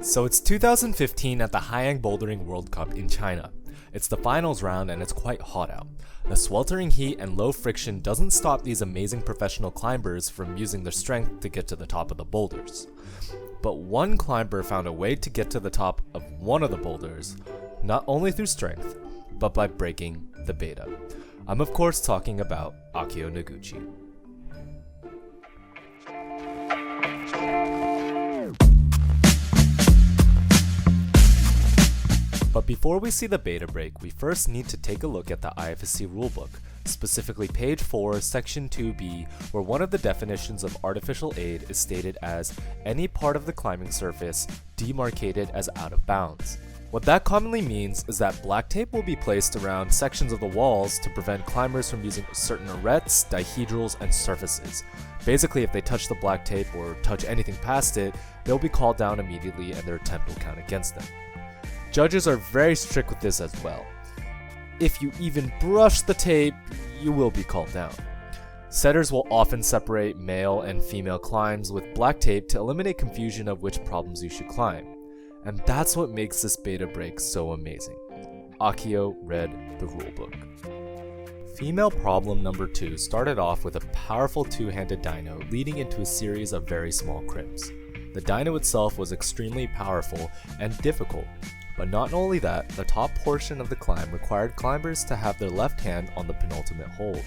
So it's 2015 at the Haiyan Bouldering World Cup in China. It's the finals round and it's quite hot out. The sweltering heat and low friction doesn't stop these amazing professional climbers from using their strength to get to the top of the boulders. But one climber found a way to get to the top of one of the boulders, not only through strength, but by breaking the beta. I'm of course talking about Akiyo Noguchi. But before we see the beta break, we first need to take a look at the IFSC rulebook, specifically page 4, section 2b, where one of the definitions of artificial aid is stated as any part of the climbing surface demarcated as out of bounds. What that commonly means is that black tape will be placed around sections of the walls to prevent climbers from using certain arêtes, dihedrals, and surfaces. Basically, if they touch the black tape or touch anything past it, they'll be called down immediately and their attempt will count against them. Judges are very strict with this as well. If you even brush the tape, you will be called down. Setters will often separate male and female climbs with black tape to eliminate confusion of which problems you should climb. And that's what makes this beta break so amazing. Akiyo read the rulebook. Female problem number 2 started off with a powerful two-handed dyno leading into a series of very small crimps. The dyno itself was extremely powerful and difficult. But not only that, the top portion of the climb required climbers to have their left hand on the penultimate hold.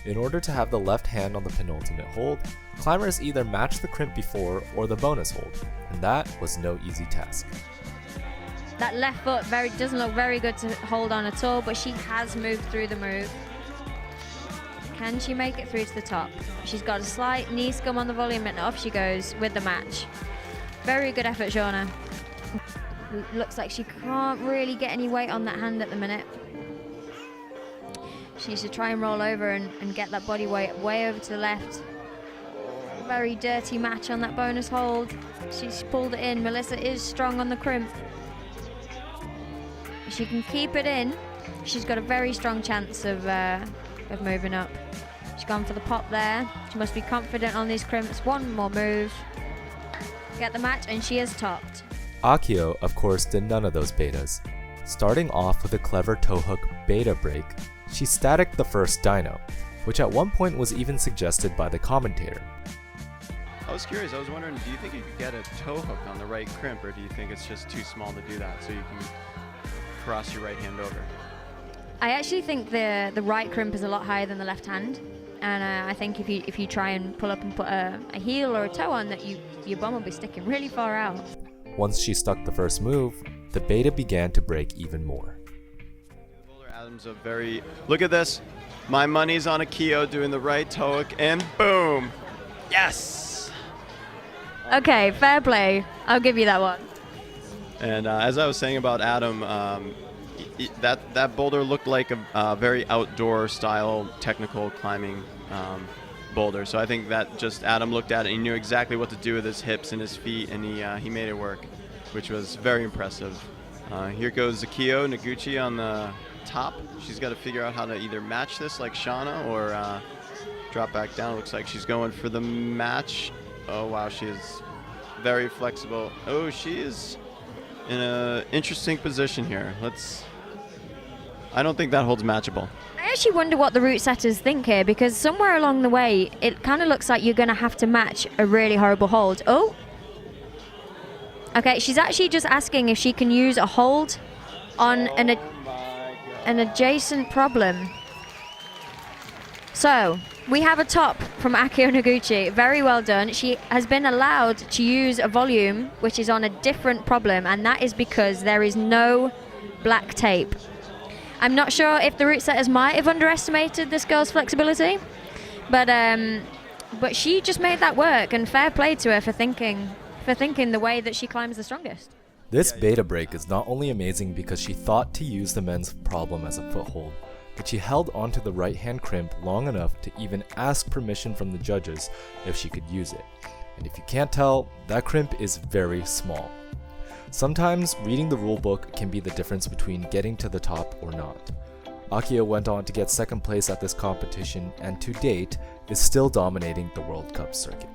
In order to have the left hand on the penultimate hold, climbers either matched the crimp before or the bonus hold, and that was no easy task. That left foot doesn't look very good to hold on at all, but she has moved through the move. Can she make it through to the top? She's got a slight knee scum on the volume and off she goes with the match. Very good effort, Shauna. Looks like she can't really get any weight on that hand at the minute. She needs to try and roll over and get that body weight way over to the left. Very dirty match on that bonus hold. She's pulled it in. Melissa is strong on the crimp. If she can keep it in, she's got a very strong chance of moving up. She's gone for the pop there. She must be confident on these crimps. One more move. Get the match, and she is topped. Akiyo, of course, did none of those betas. Starting off with a clever toe hook beta break, she staticked the first dyno, which at one point was even suggested by the commentator. I was curious, I was wondering, do you think you could get a toe hook on the right crimp, or do you think it's just too small to do that, so you can cross your right hand over? I actually think the right crimp is a lot higher than the left hand, and I think if you try and pull up and put a heel or a toe on, that your bum will be sticking really far out. Once she stuck the first move, the beta began to break even more. Boulder Adams a very, look at this, my money's on Akiyo doing the right toe hook, and boom, yes! Okay, fair play, I'll give you that one. And as I was saying about Adam, that boulder looked like a very outdoor style technical climbing boulder. So I think that just Adam looked at it and he knew exactly what to do with his hips and his feet, and he made it work, which was very impressive. Here goes Akiyo Noguchi on the top. She's got to figure out how to either match this like Shauna or drop back down. Looks like she's going for the match. Oh wow, she is very flexible. Oh, she is in an interesting position here. I don't think that holds matchable. I actually wonder what the route setters think here, because somewhere along the way it kind of looks like you're going to have to match a really horrible hold. Oh, okay, she's actually just asking if she can use a hold on an adjacent problem. So we have a top from Akiyo Noguchi. Very well done. She has been allowed to use a volume which is on a different problem, and that is because there is no black tape. I'm not sure if the route setters might have underestimated this girl's flexibility, but she just made that work, and fair play to her for thinking the way that she climbs the strongest. This beta break is not only amazing because she thought to use the men's problem as a foothold, but she held onto the right hand crimp long enough to even ask permission from the judges if she could use it. And if you can't tell, that crimp is very small. Sometimes reading the rulebook can be the difference between getting to the top or not. Akiyo went on to get second place at this competition and to date is still dominating the World Cup circuit.